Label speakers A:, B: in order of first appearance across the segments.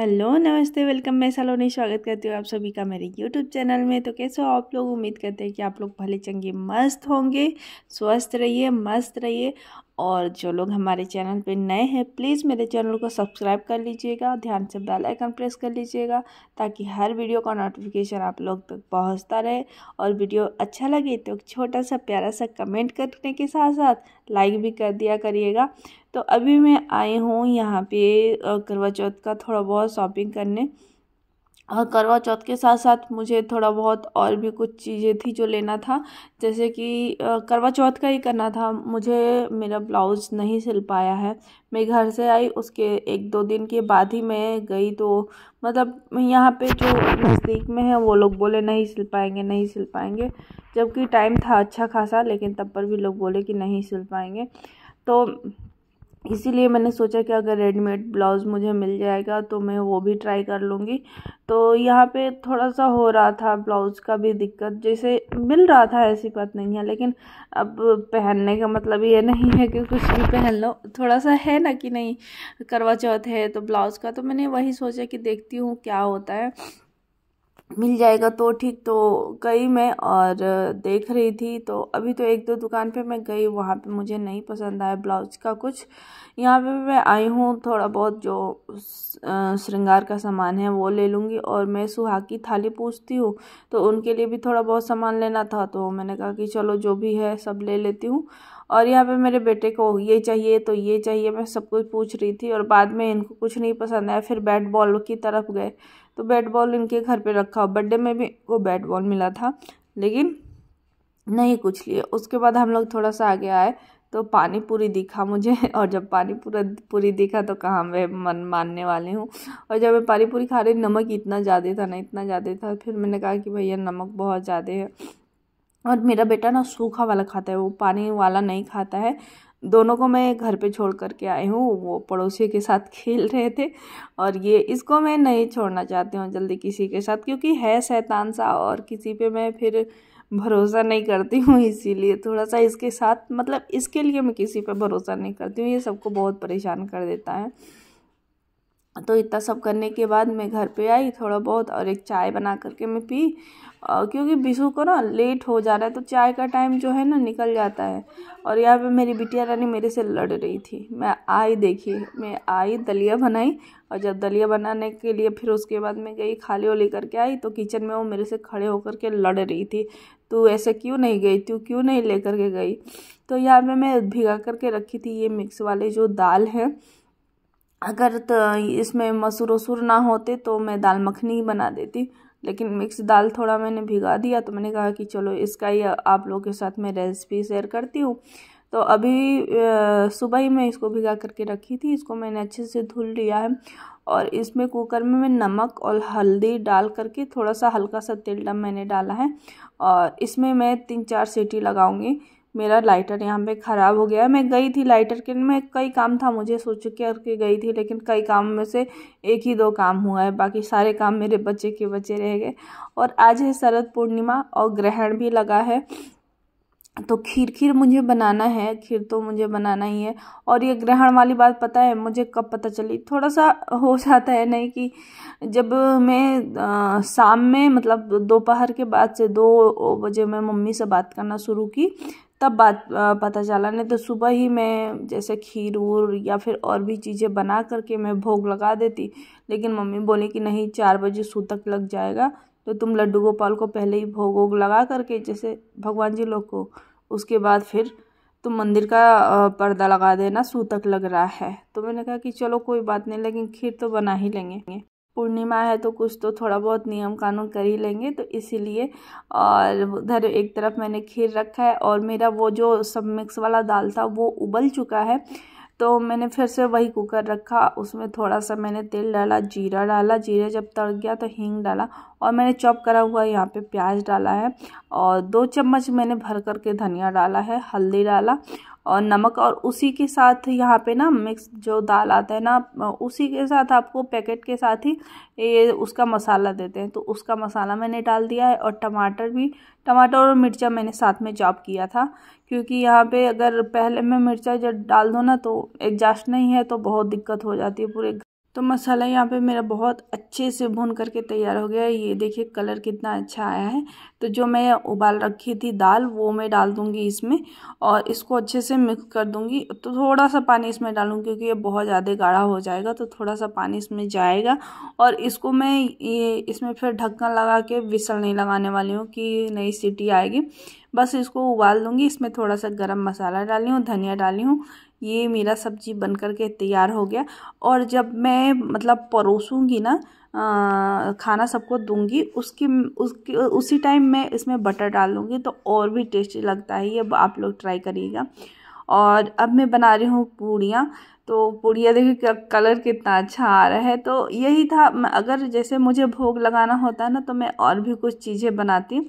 A: Hello नमस्ते welcome. मैं सलोनी स्वागत करती हूँ आप सभी का मेरे यूट्यूब चैनल में। तो कैसे हो आप लोग? उम्मीद करते हैं कि आप लोग भले चंगे मस्त होंगे, स्वस्थ रहिए, मस्त रहिए। और जो लोग हमारे चैनल पे नए हैं प्लीज़ मेरे चैनल को सब्सक्राइब कर लीजिएगा, ध्यान से बेल आइकन प्रेस कर लीजिएगा ताकि हर वीडियो का नोटिफिकेशन आप लोग तक पहुँचता रहे। और वीडियो अच्छा लगे तो एक छोटा सा प्यारा सा कमेंट करने के साथ साथ लाइक भी कर दिया करिएगा। तो अभी मैं आई हूँ यहाँ पे करवा चौथ का थोड़ा बहुत शॉपिंग करने, और करवा चौथ के साथ साथ मुझे थोड़ा बहुत और भी कुछ चीज़ें थी जो लेना था। जैसे कि करवा चौथ का ही करना था मुझे, मेरा ब्लाउज़ नहीं सिल पाया है। मैं घर से आई उसके 1-2 दिन के बाद ही मैं गई, तो मतलब यहाँ पे जो नज़दीक में है वो लोग बोले नहीं सिल पाएंगे, नहीं सिल पाएंगे। जबकि टाइम था अच्छा खासा, लेकिन तब पर भी लोग बोले कि नहीं सिल पाएंगे। तो इसीलिए मैंने सोचा कि अगर रेडीमेड ब्लाउज़ मुझे मिल जाएगा तो मैं वो भी ट्राई कर लूँगी। तो यहाँ पे थोड़ा सा हो रहा था ब्लाउज़ का भी दिक्कत, जैसे मिल रहा था ऐसी बात नहीं है, लेकिन अब पहनने का मतलब ये नहीं है कि कुछ भी पहन लो। थोड़ा सा है ना कि नहीं, करवा चौथ है तो ब्लाउज़ का, तो मैंने वही सोचा कि देखती हूँ क्या होता है, मिल जाएगा तो ठीक। तो गई मैं और देख रही थी, तो अभी तो 1-2 दुकान पे मैं गई, वहाँ पे मुझे नहीं पसंद आया ब्लाउज का कुछ। यहाँ पे मैं आई हूँ, थोड़ा बहुत जो श्रृंगार का सामान है वो ले लूँगी। और मैं सुहाग की थाली पूछती हूँ तो उनके लिए भी थोड़ा बहुत सामान लेना था, तो मैंने कहा कि चलो जो भी है सब ले लेती हूँ। और यहाँ पे मेरे बेटे को ये चाहिए तो ये चाहिए, मैं सब कुछ पूछ रही थी और बाद में इनको कुछ नहीं पसंद आया, फिर बैट बॉल की तरफ गए। तो बैट बॉल इनके घर पे रखा, बर्थडे में भी वो बैट बॉल मिला था लेकिन नहीं कुछ लिए। उसके बाद हम लोग थोड़ा सा आगे आए तो पानी पूरी दिखा मुझे, और जब पानी पूरी दिखा तो कहाँ मैं मन मानने वाली हूँ। और जब मैं पानी पूरी खा रही, नमक इतना ज़्यादा था ना, इतना ज़्यादा था, फिर मैंने कहा कि भैया नमक बहुत ज़्यादा है। और मेरा बेटा ना सूखा वाला खाता है, वो पानी वाला नहीं खाता है। दोनों को मैं घर पे छोड़ करके आई हूँ, वो पड़ोसी के साथ खेल रहे थे। और ये इसको मैं नहीं छोड़ना चाहती हूँ जल्दी किसी के साथ, क्योंकि है शैतान सा और किसी पे मैं फिर भरोसा नहीं करती हूँ। इसीलिए थोड़ा सा इसके साथ, मतलब इसके लिए मैं किसी पे भरोसा नहीं करती हूँ, ये सबको बहुत परेशान कर देता है। तो इतना सब करने के बाद मैं घर पे आई थोड़ा बहुत, और एक चाय बना करके मैं पी। क्योंकि बिशु को ना लेट हो जा रहा है तो चाय का टाइम जो है ना निकल जाता है। और यहाँ पे मेरी बिटिया रानी मेरे से लड़ रही थी। मैं आई, देखिए मैं आई, दलिया बनाई, और जब दलिया बनाने के लिए फिर उसके बाद मैं गई खाली वो लेकर के आई, तो किचन में वो मेरे से खड़े होकर के लड़ रही थी, तू ऐसे क्यों नहीं गई, तू क्यों नहीं लेकर के गई। तो यहाँ पे मैं भिगा करके रखी थी ये मिक्स वाले जो दाल है। अगर तो इसमें मसूर वसूर ना होते तो मैं दाल मखनी ही बना देती, लेकिन मिक्स दाल थोड़ा मैंने भिगा दिया, तो मैंने कहा कि चलो इसका ही आप लोगों के साथ मैं रेसिपी शेयर करती हूँ। तो अभी सुबह ही मैं इसको भिगा करके रखी थी, इसको मैंने अच्छे से धुल लिया है। और इसमें कुकर में मैं नमक और हल्दी डाल करके थोड़ा सा हल्का सा तेल मैंने डाला है, और इसमें मैं 3-4 सीटी लगाऊंगी। मेरा लाइटर यहाँ पे ख़राब हो गया है। मैं गई थी लाइटर के में, कई काम था मुझे, सोच के गई थी, लेकिन कई काम में से 1 ही 2 काम हुआ है, बाकी सारे काम मेरे बच्चे के बच्चे रह गए। और आज है शरद पूर्णिमा और ग्रहण भी लगा है, तो खीर मुझे बनाना है, खीर तो मुझे बनाना ही है। और ये ग्रहण वाली बात पता है मुझे कब पता चली, थोड़ा सा हो जाता है नहीं कि जब मैं शाम में, मतलब दोपहर के बाद से 2 बजे मैं मम्मी से बात करना शुरू की, तब बात पता चला। नहीं तो सुबह ही मैं जैसे खीर वूर या फिर और भी चीज़ें बना करके मैं भोग लगा देती, लेकिन मम्मी बोली कि नहीं 4 बजे सूतक लग जाएगा, तो तुम लड्डू गोपाल को पहले ही भोग वोग लगा करके, जैसे भगवान जी लोग को, उसके बाद फिर तुम मंदिर का पर्दा लगा देना, सूतक लग रहा है। तो मैंने कहा कि चलो कोई बात नहीं, लेकिन खीर तो बना ही लेंगे, पूर्णिमा है तो कुछ तो थोड़ा बहुत नियम कानून कर ही लेंगे, तो इसीलिए। और उधर एक तरफ मैंने खीर रखा है, और मेरा वो जो सब मिक्स वाला दाल था वो उबल चुका है। तो मैंने फिर से वही कुकर रखा, उसमें थोड़ा सा मैंने तेल डाला, जीरा डाला, जीरा जब तड़ गया तो हींग डाला, और मैंने चॉप करा हुआ यहाँ पे प्याज डाला है, और 2 चम्मच मैंने भर करके धनिया डाला है, हल्दी डाला और नमक। और उसी के साथ यहाँ पे ना मिक्स जो दाल आता है ना, उसी के साथ आपको पैकेट के साथ ही ये उसका मसाला देते हैं, तो उसका मसाला मैंने डाल दिया है। और टमाटर और मिर्चा मैंने साथ में चॉप किया था, क्योंकि यहाँ पे अगर पहले में मिर्चा जब डाल दो ना तो एडजस्ट नहीं है तो बहुत दिक्कत हो जाती है पूरे। तो मसाला यहाँ पे मेरा बहुत अच्छे से भून करके तैयार हो गया है। ये देखिए कलर कितना अच्छा आया है। तो जो मैं उबाल रखी थी दाल वो मैं डाल दूँगी इसमें और इसको अच्छे से मिक्स कर दूँगी। तो थोड़ा सा पानी इसमें डालूँगी क्योंकि ये बहुत ज़्यादा गाढ़ा हो जाएगा, तो थोड़ा सा पानी इसमें जाएगा। और इसको मैं ये इसमें फिर ढक्कन लगा के विसल नहीं लगाने वाली हूँ कि नई सीटी आएगी, बस इसको उबाल दूँगी। इसमें थोड़ा सा गरम मसाला डाली हूँ, धनिया डाली हूँ। ये मेरा सब्जी बन कर के तैयार हो गया। और जब मैं मतलब परोसूँगी ना खाना सबको दूंगी, उसकी उसी टाइम मैं इसमें बटर डाल दूँगी तो और भी टेस्टी लगता है। ये आप लोग ट्राई करिएगा। और अब मैं बना रही हूँ पूड़ियाँ। तो पूड़ियाँ देखिए कलर कितना अच्छा आ रहा है। तो यही था, अगर जैसे मुझे भोग लगाना होता है ना तो मैं और भी कुछ चीज़ें बनाती,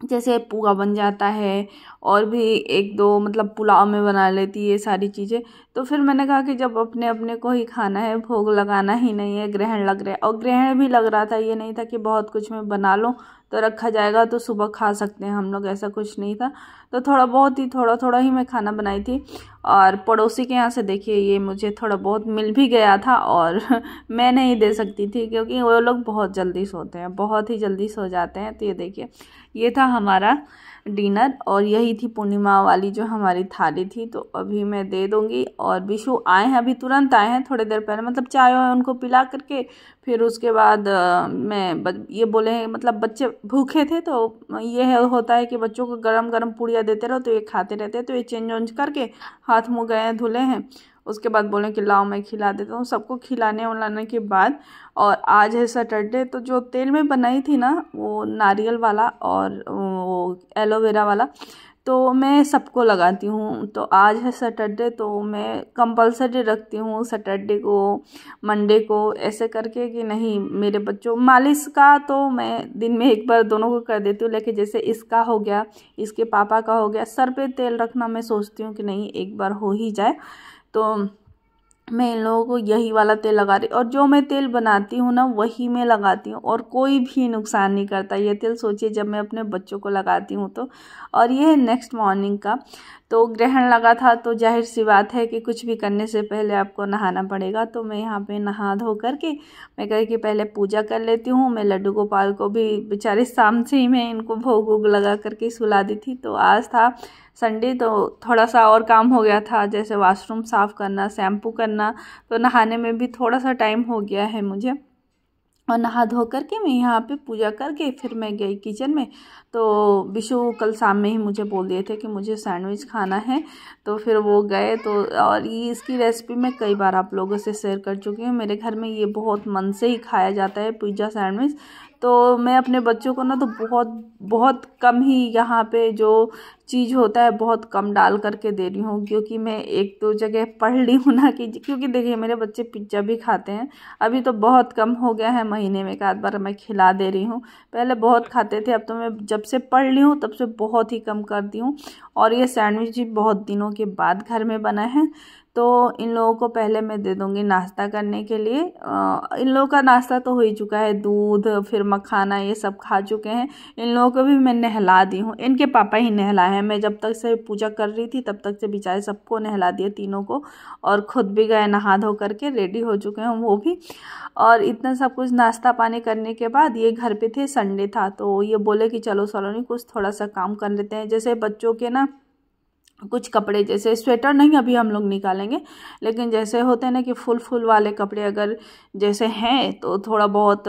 A: जैसे पुआ बन जाता है और भी एक दो मतलब पुलाव में बना लेती ये सारी चीज़ें। तो फिर मैंने कहा कि जब अपने अपने को ही खाना है, भोग लगाना ही नहीं है, ग्रहण लग रहा है। और ग्रहण भी लग रहा था, ये नहीं था कि बहुत कुछ मैं बना लूँ तो रखा जाएगा तो सुबह खा सकते हैं हम लोग, ऐसा कुछ नहीं था। तो थोड़ा बहुत ही थोड़ा थोड़ा ही मैं खाना बनाई थी। और पड़ोसी के यहाँ से देखिए ये मुझे थोड़ा बहुत मिल भी गया था और मैं नहीं दे सकती थी क्योंकि वो लोग बहुत जल्दी सोते हैं, बहुत ही जल्दी सो जाते हैं। तो ये देखिए ये था हमारा डिनर और यही थी पूर्णिमा वाली जो हमारी थाली थी। तो अभी मैं दे दूँगी। और विशु आए हैं, अभी तुरंत आए हैं, थोड़ी देर पहले, मतलब चाय उनको पिला करके फिर उसके बाद ये बोले हैं, मतलब बच्चे भूखे थे तो ये होता है कि बच्चों को गरम गरम पूड़ियाँ देते रहो तो ये खाते रहते हैं। तो ये चेंज वेंज करके हाथ मुँह गए हैं, धुले हैं, उसके बाद बोले कि लाओ मैं खिला देता हूँ सबको। खिलाने उलाने के बाद, और आज है सैटरडे, तो जो तेल में बनाई थी ना वो नारियल वाला और वो एलोवेरा वाला, तो मैं सबको लगाती हूँ। तो आज है सैटरडे तो मैं कंपलसरी रखती हूँ सैटरडे को, मंडे को, ऐसे करके कि नहीं मेरे बच्चों। मालिश का तो मैं दिन में एक बार दोनों को कर देती हूँ, लेकिन जैसे इसका हो गया, इसके पापा का हो गया, सर पे तेल रखना मैं सोचती हूँ कि नहीं एक बार हो ही जाए। तो मैं इन लोगों को यही वाला तेल लगा रही, और जो मैं तेल बनाती हूँ ना वही मैं लगाती हूँ और कोई भी नुकसान नहीं करता ये तेल। सोचिए जब मैं अपने बच्चों को लगाती हूँ तो। और ये है नेक्स्ट मॉर्निंग का। तो ग्रहण लगा था तो जाहिर सी बात है कि कुछ भी करने से पहले आपको नहाना पड़ेगा। तो मैं यहाँ पे नहा धो करके मैं कह कि पहले पूजा कर लेती हूँ। मैं लड्डू गोपाल को भी बेचारे शाम से ही मैं इनको भोग वोग लगा करके सुला दी थी। तो आज था संडे तो थोड़ा सा और काम हो गया था, जैसे वॉशरूम साफ़ करना, शैम्पू करना। तो नहाने में भी थोड़ा सा टाइम हो गया है मुझे। और नहा धो करके मैं यहाँ पे पूजा करके फिर मैं गई किचन में। तो विशु कल शाम में ही मुझे बोल दिए थे कि मुझे सैंडविच खाना है, तो फिर वो गए। तो और ये इसकी रेसिपी मैं कई बार आप लोगों से शेयर कर चुकी हूँ। मेरे घर में ये बहुत मन से ही खाया जाता है पिज़्ज़ा सैंडविच। तो मैं अपने बच्चों को ना तो बहुत बहुत कम ही यहाँ पे जो चीज़ होता है बहुत कम डाल करके दे रही हूँ, क्योंकि मैं एक दो जगह पढ़ ली हूँ ना कि क्योंकि देखिए मेरे बच्चे पिज्ज़ा भी खाते हैं। अभी तो बहुत कम हो गया है, महीने में एक आध बार मैं खिला दे रही हूँ। पहले बहुत खाते थे, अब तो मैं जब से पढ़ ली हूँ तब से बहुत ही कम कर दी हूँ। और ये सैंडविच भी बहुत दिनों के बाद घर में बना है। तो इन लोगों को पहले मैं दे दूँगी नाश्ता करने के लिए। इन लोगों का नाश्ता तो हो ही चुका है, दूध फिर मखाना ये सब खा चुके हैं। इन लोगों को भी मैं नहला दी हूँ, इनके पापा ही नहलाए हैं। मैं जब तक से पूजा कर रही थी तब तक से बेचारे सबको नहला दिए, तीनों को। और ख़ुद भी गए नहा धो करके, रेडी हो चुके हैं वो भी। और इतना सब कुछ नाश्ता पानी करने के बाद ये घर पे थे, संडे था, तो ये बोले कि चलो सलोनी कुछ थोड़ा सा काम कर लेते हैं। जैसे बच्चों के ना कुछ कपड़े, जैसे स्वेटर नहीं अभी हम लोग निकालेंगे, लेकिन जैसे होते हैं ना कि फुल वाले कपड़े अगर जैसे हैं तो थोड़ा बहुत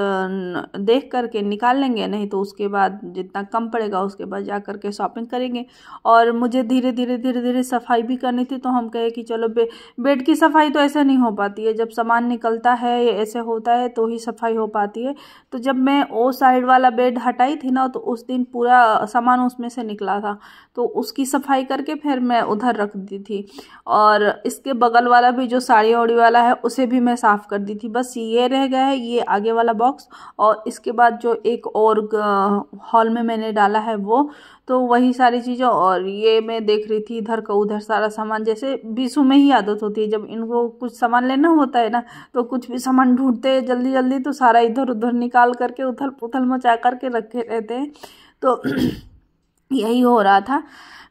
A: देख करके निकाल लेंगे, नहीं तो उसके बाद जितना कम पड़ेगा उसके बाद जा करके शॉपिंग करेंगे। और मुझे धीरे धीरे सफाई भी करनी थी, तो हम कहे कि चलो बेड की सफाई तो ऐसे नहीं हो पाती है, जब सामान निकलता है ऐसे होता है तो ही सफाई हो पाती है। तो जब मैं वो साइड वाला बेड हटाई थी ना तो उस दिन पूरा सामान उसमें से निकला था, तो उसकी सफाई करके फिर मैं उधर रख दी थी। और इसके बगल वाला भी जो साड़ी ओड़ी वाला है उसे भी मैं साफ़ कर दी थी। बस ये रह गया है ये आगे वाला बॉक्स, और इसके बाद जो एक और हॉल में मैंने डाला है वो, तो वही सारी चीज़ें। और ये मैं देख रही थी इधर का उधर सारा सामान, जैसे बीसू में ही आदत होती है जब इनको कुछ सामान लेना होता है ना तो कुछ भी सामान ढूंढते हैं जल्दी जल्दी, तो सारा इधर उधर निकाल करके उथल पुथल मचा करके रखे रहते हैं। तो यही हो रहा था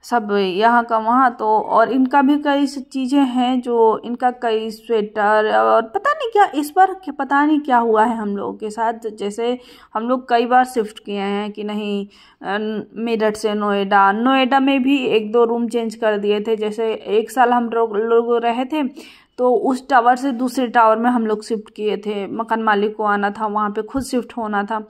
A: सब यहाँ का वहाँ। तो और इनका भी कई चीज़ें हैं, जो इनका कई स्वेटर और पता नहीं क्या इस बार पता नहीं क्या हुआ है हम लोगों के साथ। जैसे हम लोग कई बार शिफ्ट किए हैं कि नहीं, मेरठ से नोएडा में भी 1-2 रूम चेंज कर दिए थे। जैसे 1 साल हम लोग रहे थे, तो उस टावर से दूसरे टावर में हम लोग शिफ्ट किए थे। मकान मालिक को आना था, वहाँ पे खुद शिफ्ट होना था।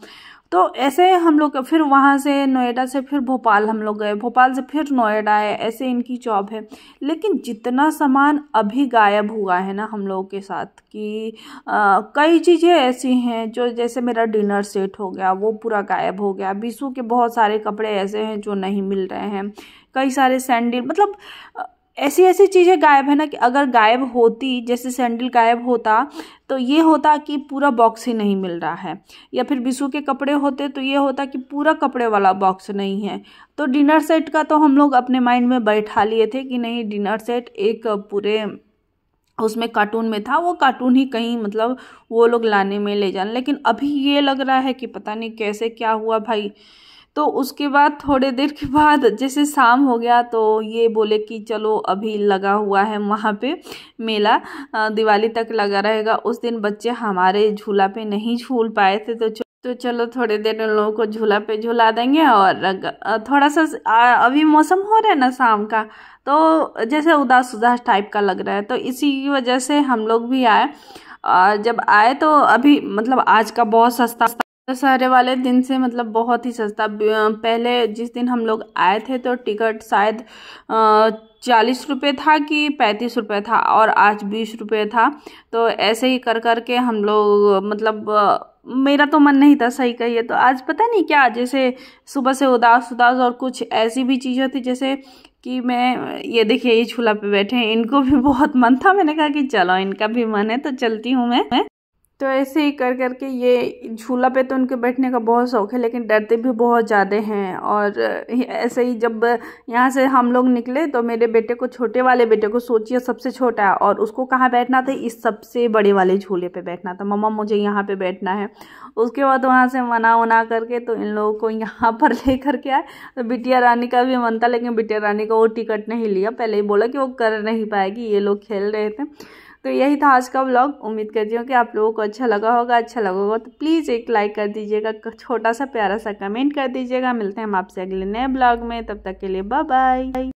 A: तो ऐसे हम लोग फिर वहाँ से नोएडा से फिर भोपाल हम लोग गए, भोपाल से फिर नोएडा आए, ऐसे इनकी जॉब है। लेकिन जितना सामान अभी गायब हुआ है ना हम लोगों के साथ कि कई चीज़ें ऐसी हैं जो, जैसे मेरा डिनर सेट हो गया वो पूरा गायब हो गया। बीसू के बहुत सारे कपड़े ऐसे हैं जो नहीं मिल रहे हैं, कई सारे सैंडल, मतलब ऐसी ऐसी चीज़ें गायब है ना कि अगर गायब होती, जैसे सैंडल गायब होता तो ये होता कि पूरा बॉक्स ही नहीं मिल रहा है, या फिर बिशू के कपड़े होते तो ये होता कि पूरा कपड़े वाला बॉक्स नहीं है। तो डिनर सेट का तो हम लोग अपने माइंड में बैठा लिए थे कि नहीं, डिनर सेट एक पूरे उसमें कार्टून में था, वो कार्टून ही कहीं मतलब वो लोग लाने में ले जाने। लेकिन अभी ये लग रहा है कि पता नहीं कैसे क्या हुआ भाई। तो उसके बाद थोड़े देर के बाद जैसे शाम हो गया तो ये बोले कि चलो अभी लगा हुआ है वहाँ पे मेला, दिवाली तक लगा रहेगा। उस दिन बच्चे हमारे झूला पे नहीं झूल पाए थे, तो चलो थोड़े देर उन लोगों को झूला पे झूला देंगे। और थोड़ा सा अभी मौसम हो रहा है ना शाम का, तो जैसे उदास उदास टाइप का लग रहा है, तो इसी की वजह से हम लोग भी आए। जब आए तो अभी मतलब आज का बहुत सस्ता, दशहरे वाले दिन से मतलब बहुत ही सस्ता। पहले जिस दिन हम लोग आए थे तो टिकट शायद 40 रुपये था कि 35 रुपये था, और आज 20 रुपये था। तो ऐसे ही कर कर के हम लोग मतलब मेरा तो मन नहीं था, सही कहिए तो आज पता नहीं क्या, जैसे सुबह से उदास उदास। और कुछ ऐसी भी चीज़ें थी जैसे कि मैं ये देखिए ये झूला पे बैठे हैं, इनको भी बहुत मन था। मैंने कहा कि चलो इनका भी मन है तो चलती हूँ मैं। तो ऐसे ही कर करके ये झूला पे तो उनके बैठने का बहुत शौक है, लेकिन डरते भी बहुत ज़्यादा हैं। और ऐसे ही जब यहाँ से हम लोग निकले तो मेरे बेटे को, छोटे वाले बेटे को, सोचिए सबसे छोटा है, और उसको कहाँ बैठना था, इस सबसे बड़े वाले झूले पे बैठना था। मम्मा मुझे यहाँ पे बैठना है। उसके बाद वहाँ से मना उना करके तो इन लोगों को यहाँ पर ले करके आए। तो बिटिया रानी का भी मन था, लेकिन बिटिया रानी को वो टिकट नहीं लिया, पहले ही बोला कि वो कर नहीं पाएगी, ये लोग खेल रहे थे। तो यही था आज का व्लॉग। उम्मीद करती हूँ कि आप लोगों को अच्छा लगा होगा। अच्छा लगा होगा तो प्लीज़ एक लाइक कर दीजिएगा, छोटा सा प्यारा सा कमेंट कर दीजिएगा। मिलते हैं हम आपसे अगले नए ब्लॉग में, तब तक के लिए बाय बाय।